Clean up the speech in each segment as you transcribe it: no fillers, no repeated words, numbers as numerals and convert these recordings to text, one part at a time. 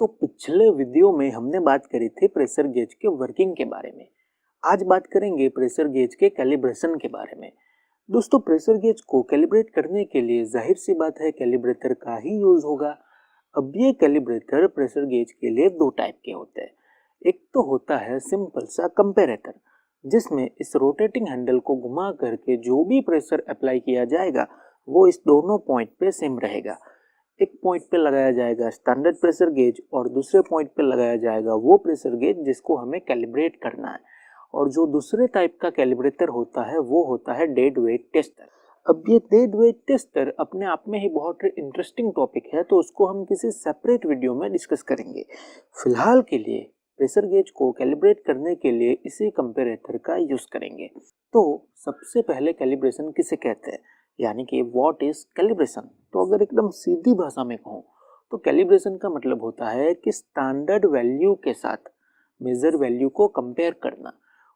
तो पिछले वीडियो में हमने बात करी थी प्रेशर गेज के वर्किंग के बारे में। आज बात करेंगे प्रेशर गेज के कैलिब्रेशन के बारे में। दोस्तों, प्रेशर गेज को कैलिब्रेट करने के लिए जाहिर सी बात है कैलिब्रेटर का ही यूज होगा। अब ये कैलिब्रेटर प्रेशर गेज के लिए दो टाइप के होते हैं। एक तो होता है सिंपल सा कंपेरेटर, जिसमें इस रोटेटिंग हैंडल को घुमा करके जो भी प्रेशर अप्लाई किया जाएगा वो इस दोनों पॉइंट पे सेम रहेगा। एक पॉइंट पे लगाया जाएगा स्टैंडर्ड प्रेशर गेज और दूसरे पॉइंट पे लगाया जाएगा वो प्रेशर गेज जिसको हमें कैलिब्रेट करना है। और जो दूसरे टाइप का कैलिब्रेटर होता है वो होता है डेड वेट टेस्टर। अब ये डेड वेट टेस्टर अपने आप में ही बहुत इंटरेस्टिंग टॉपिक है, तो उसको हम किसी सेपरेट वीडियो में डिस्कस करेंगे। फिलहाल के लिए प्रेशर गेज को कैलिब्रेट करने के लिए इसी कंपेरेटर का यूज करेंगे। तो सबसे पहले कैलिब्रेशन किसे कहते हैं, यानी कि व्हाट इज कैलिब्रेशन। तो अगर एकदम सीधी भाषा में कहूँ तो कैलिब्रेशन का मतलब होता है कि स्टैंडर्ड वैल्यू के साथ मेजर वैल्यू को कंपेयर करना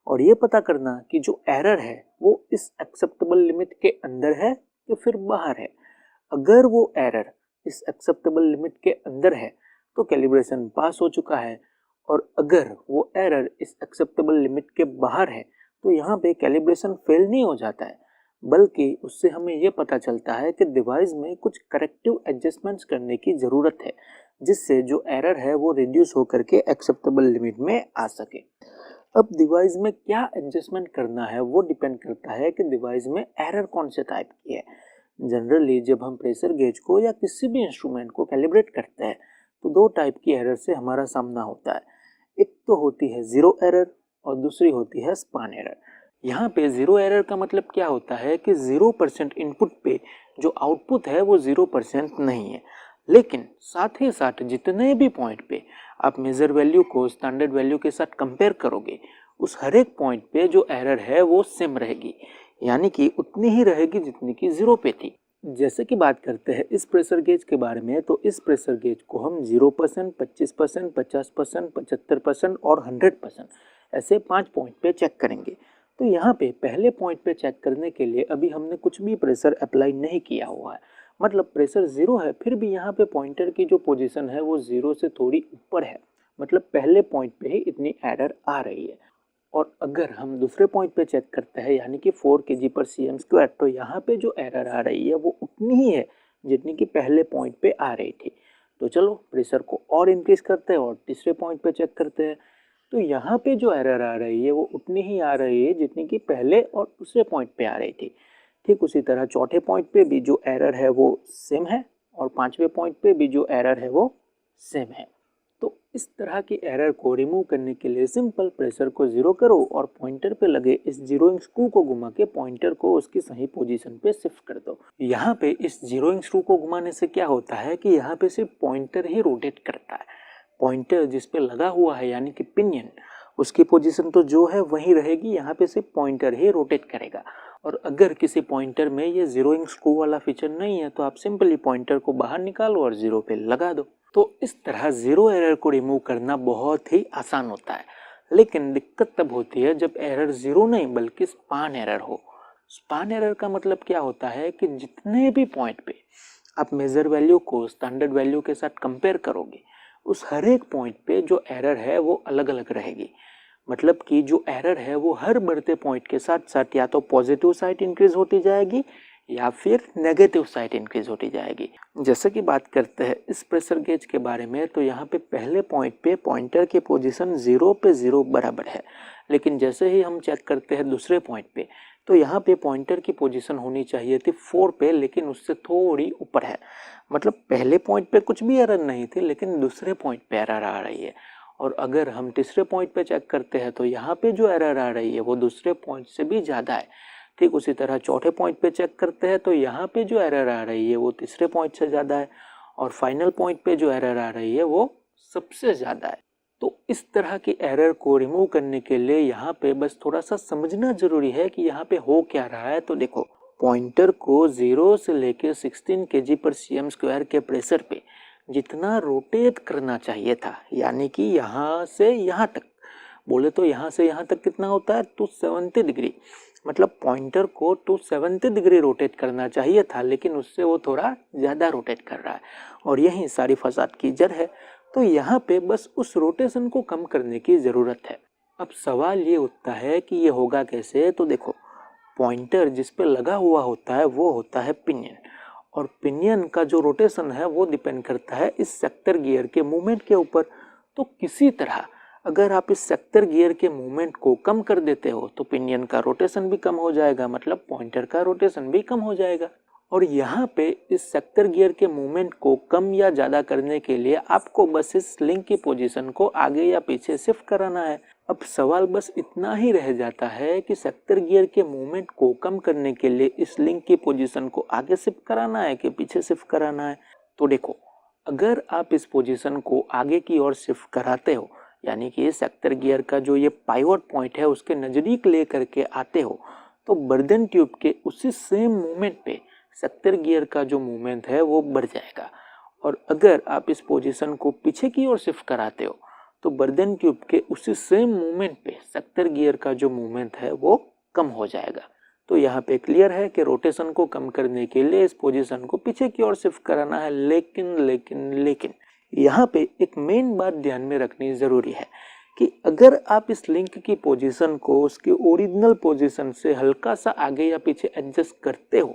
और ये पता करना कि जो एरर है वो इस एक्सेप्टेबल लिमिट के अंदर है या फिर बाहर है। अगर वो एरर इस एक्सेप्टेबल लिमिट के अंदर है तो कैलिब्रेशन पास हो चुका है, और अगर वो एरर इस एक्सेप्टेबल लिमिट के बाहर है तो यहाँ पे कैलिब्रेशन फेल नहीं हो जाता है, बल्कि उससे हमें ये पता चलता है कि डिवाइस में कुछ करेक्टिव एडजस्टमेंट्स करने की ज़रूरत है, जिससे जो एरर है वो रिड्यूस होकर के एक्सेप्टेबल लिमिट में आ सके। अब डिवाइस में क्या एडजस्टमेंट करना है वो डिपेंड करता है कि डिवाइस में एरर कौन से टाइप की है। जनरली जब हम प्रेशर गेज को या किसी भी इंस्ट्रूमेंट को कैलिब्रेट करते हैं तो दो टाइप की एरर से हमारा सामना होता है। एक तो होती है जीरो एरर और दूसरी होती है स्पान एरर। यहाँ पे जीरो एरर का मतलब क्या होता है कि 0% इनपुट पे जो आउटपुट है वो 0% नहीं है, लेकिन साथ ही साथ जितने भी पॉइंट पे आप मेजर वैल्यू को स्टैंडर्ड वैल्यू के साथ कंपेयर करोगे उस हर एक पॉइंट पे जो एरर है वो सेम रहेगी, यानी कि उतनी ही रहेगी जितनी कि 0 पे थी। जैसे कि बात करते हैं इस प्रेशर गेज के बारे में, तो इस प्रेशर गेज को हम 0%, 25%, 50%, 75% और 100% ऐसे 5 पॉइंट पे चेक करेंगे। तो यहाँ पे पहले पॉइंट पे चेक करने के लिए अभी हमने कुछ भी प्रेशर अप्लाई नहीं किया हुआ है, मतलब प्रेशर 0 है, फिर भी यहाँ पे पॉइंटर की जो पोजीशन है वो 0 से थोड़ी ऊपर है, मतलब पहले पॉइंट पे ही इतनी एरर आ रही है। और अगर हम दूसरे पॉइंट पे चेक करते हैं यानी कि 4 kg/cm², तो यहाँ पे जो एरर आ रही है वो उतनी ही है जितनी कि पहले पॉइंट पे आ रही थी। तो चलो प्रेशर को और इंक्रीज करते हैं और तीसरे पॉइंट पे चेक करते हैं। तो यहाँ पे जो एरर आ रही है वो उतनी ही आ रही है जितनी कि पहले और दूसरे पॉइंट पे आ रही थी। ठीक उसी तरह चौथे पॉइंट पे भी जो एरर है वो सेम है और पांचवें पॉइंट पे भी जो एरर है वो सेम है। तो इस तरह की एरर को रिमूव करने के लिए सिंपल प्रेशर को 0 करो और पॉइंटर पे लगे इस जीरोइंग स्क्रू को घुमा के पॉइंटर को उसकी सही पोजीशन पे शिफ्ट कर दो। यहाँ पे इस जीरोइंग स्क्रू को घुमाने से क्या होता है कि यहाँ पे सिर्फ पॉइंटर ही रोटेट करता है। पॉइंटर जिस पे लगा हुआ है यानी कि पिनियन, उसकी पोजीशन तो जो है वही रहेगी, यहाँ पे सिर्फ पॉइंटर ही रोटेट करेगा। और अगर किसी पॉइंटर में ये जीरोइंग स्क्रू वाला फीचर नहीं है तो आप सिंपली पॉइंटर को बाहर निकालो और 0 पे लगा दो। तो इस तरह जीरो एरर को रिमूव करना बहुत ही आसान होता है, लेकिन दिक्कत तब होती है जब एरर 0 नहीं बल्कि स्पान एरर हो। स्पान एरर का मतलब क्या होता है कि जितने भी पॉइंट पे आप मेजर वैल्यू को स्टैंडर्ड वैल्यू के साथ कंपेयर करोगे उस हर एक पॉइंट पे जो एरर है वो अलग अलग रहेगी। मतलब कि जो एरर है वो हर बढ़ते पॉइंट के साथ साथ या तो पॉजिटिव साइड इंक्रीज होती जाएगी या फिर नेगेटिव साइड इंक्रीज होती जाएगी। जैसे कि बात करते हैं इस प्रेशर गेज के बारे में, तो यहाँ पे पहले पॉइंट पे पॉइंटर की पोजीशन 0 पे 0 बराबर है, लेकिन जैसे ही हम चेक करते हैं दूसरे पॉइंट पे तो यहाँ पे पॉइंटर की पोजीशन होनी चाहिए थी 4 पे, लेकिन उससे थोड़ी ऊपर है। मतलब पहले पॉइंट पे कुछ भी एरर नहीं थी, लेकिन दूसरे पॉइंट पे एरर आ रही है। और अगर हम तीसरे पॉइंट पे चेक करते हैं तो यहाँ पे जो एरर आ रही है वो दूसरे पॉइंट से भी ज़्यादा है। ठीक उसी तरह चौथे पॉइंट पे चेक करते हैं तो यहाँ पे जो एरर आ रही है वो तीसरे पॉइंट से ज़्यादा है, और फाइनल पॉइंट पे जो एरर आ रही है वो सबसे ज़्यादा है। तो इस तरह की एरर को रिमूव करने के लिए यहाँ पे बस थोड़ा सा समझना जरूरी है कि यहाँ पे हो क्या रहा है। तो देखो, पॉइंटर को 0 से लेकर 16 kg/cm² के प्रेशर पे जितना रोटेट करना चाहिए था, यानी कि यहाँ से यहाँ तक बोले तो यहाँ से यहाँ तक कितना होता है 270 डिग्री, मतलब पॉइंटर को 270 डिग्री रोटेट करना चाहिए था, लेकिन उससे वो थोड़ा ज़्यादा रोटेट कर रहा है। और यही सारी फसाद की जड़ है। तो यहाँ पे बस उस रोटेशन को कम करने की ज़रूरत है। अब सवाल ये उठता है कि ये होगा कैसे। तो देखो, पॉइंटर जिस पे लगा हुआ होता है वो होता है पिनियन, और पिनियन का जो रोटेशन है वो डिपेंड करता है इस सेक्टर गियर के मूवमेंट के ऊपर। तो किसी तरह अगर आप इस सेक्टर गियर के मूवमेंट को कम कर देते हो तो पिनियन का रोटेशन भी कम हो जाएगा, मतलब पॉइंटर का रोटेशन भी कम हो जाएगा। और यहाँ पे इस सेक्टर गियर के मूवमेंट को कम या ज़्यादा करने के लिए आपको बस इस लिंक की पोजीशन को आगे या पीछे शिफ्ट कराना है। अब सवाल बस इतना ही रह जाता है कि सेक्टर गियर के मूवमेंट को कम करने के लिए इस लिंक की पोजीशन को आगे शिफ्ट कराना है कि पीछे शिफ्ट कराना है। तो देखो, अगर आप इस पोजीशन को आगे की ओर शिफ्ट कराते हो, यानी कि सेक्टर गियर का जो ये पाइवट पॉइंट है उसके नज़दीक ले करके आते हो, तो बर्दन ट्यूब के उसी सेम मूवमेंट पे सेक्टर गियर का जो मूवमेंट है वो बढ़ जाएगा। और अगर आप इस पोजीशन को पीछे की ओर शिफ्ट कराते हो तो बर्दन ट्यूब के उसी सेम मूवमेंट पे सेक्टर गियर का जो मूवमेंट है वो कम हो जाएगा। तो यहाँ पे क्लियर है कि रोटेशन को कम करने के लिए इस पोजीशन को पीछे की ओर शिफ्ट कराना है। लेकिन यहाँ पे एक मेन बात ध्यान में रखनी ज़रूरी है कि अगर आप इस लिंक की पोजीशन को उसकी ओरिजिनल पोजीशन से हल्का सा आगे या पीछे एडजस्ट करते हो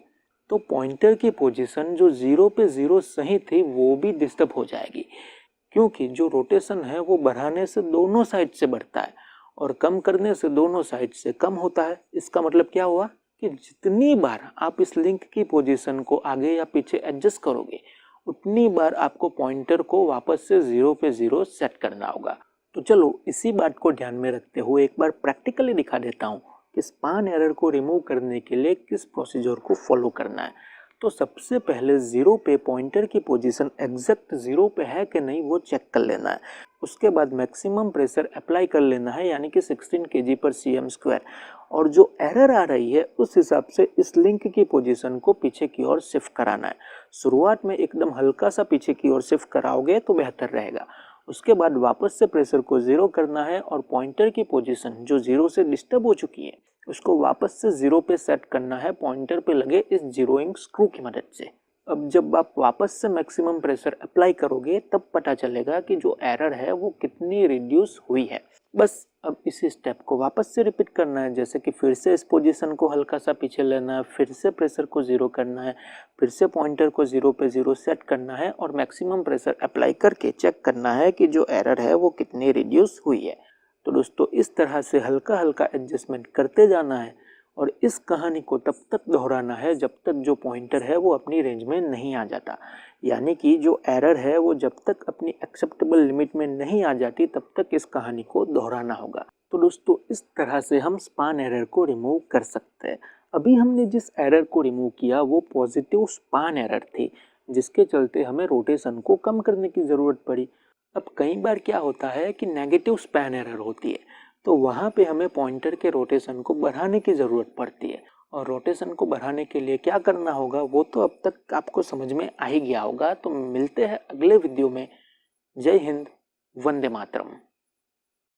तो पॉइंटर की पोजीशन जो 0 पे 0 सही थी वो भी डिस्टर्ब हो जाएगी, क्योंकि जो रोटेशन है वो बढ़ाने से दोनों साइड से बढ़ता है और कम करने से दोनों साइड से कम होता है। इसका मतलब क्या हुआ कि जितनी बार आप इस लिंक की पोजीशन को आगे या पीछे एडजस्ट करोगे उतनी बार आपको पॉइंटर को वापस से 0 पे 0 सेट करना होगा। तो चलो इसी बात को ध्यान में रखते हुए एक बार प्रैक्टिकली दिखा देता हूँ कि स्पान एरर को रिमूव करने के लिए किस प्रोसीजर को फॉलो करना है। तो सबसे पहले 0 पे पॉइंटर की पोजीशन एग्जैक्ट 0 पे है कि नहीं वो चेक कर लेना है। उसके बाद मैक्सिमम प्रेशर अप्लाई कर लेना है, यानी कि 16 kg/cm², और जो एरर आ रही है उस हिसाब से इस लिंक की पोजीशन को पीछे की ओर शिफ्ट कराना है। शुरुआत में एकदम हल्का सा पीछे की ओर शिफ्ट कराओगे तो बेहतर रहेगा। उसके बाद वापस से प्रेशर को 0 करना है और पॉइंटर की पोजीशन जो 0 से डिस्टर्ब हो चुकी है उसको वापस से 0 पे सेट करना है पॉइंटर पे लगे इस जीरोइंग स्क्रू की मदद से। अब जब आप वापस से मैक्सिमम प्रेशर अप्लाई करोगे तब पता चलेगा कि जो एरर है वो कितनी रिड्यूस हुई है। बस अब इसी स्टेप को वापस से रिपीट करना है, जैसे कि फिर से इस पोजीशन को हल्का सा पीछे लेना है, फिर से प्रेशर को 0 करना है, फिर से पॉइंटर को 0 पे 0 सेट करना है और मैक्सिमम प्रेशर अप्लाई करके चेक करना है कि जो एरर है वो कितनी रिड्यूस हुई है। तो दोस्तों इस तरह से हल्का हल्का एडजस्टमेंट करते जाना है और इस कहानी को तब तक दोहराना है जब तक जो पॉइंटर है वो अपनी रेंज में नहीं आ जाता, यानी कि जो एरर है वो जब तक अपनी एक्सेप्टेबल लिमिट में नहीं आ जाती तब तक इस कहानी को दोहराना होगा। तो दोस्तों इस तरह से हम स्पान एरर को रिमूव कर सकते हैं। अभी हमने जिस एरर को रिमूव किया वो पॉजिटिव स्पान एरर थी, जिसके चलते हमें रोटेशन को कम करने की ज़रूरत पड़ी। अब कई बार क्या होता है कि नेगेटिव स्पैन एरर होती है, तो वहाँ पे हमें पॉइंटर के रोटेशन को बढ़ाने की ज़रूरत पड़ती है। और रोटेशन को बढ़ाने के लिए क्या करना होगा वो तो अब तक आपको समझ में आ ही गया होगा। तो मिलते हैं अगले वीडियो में। जय हिंद, वंदे मातरम।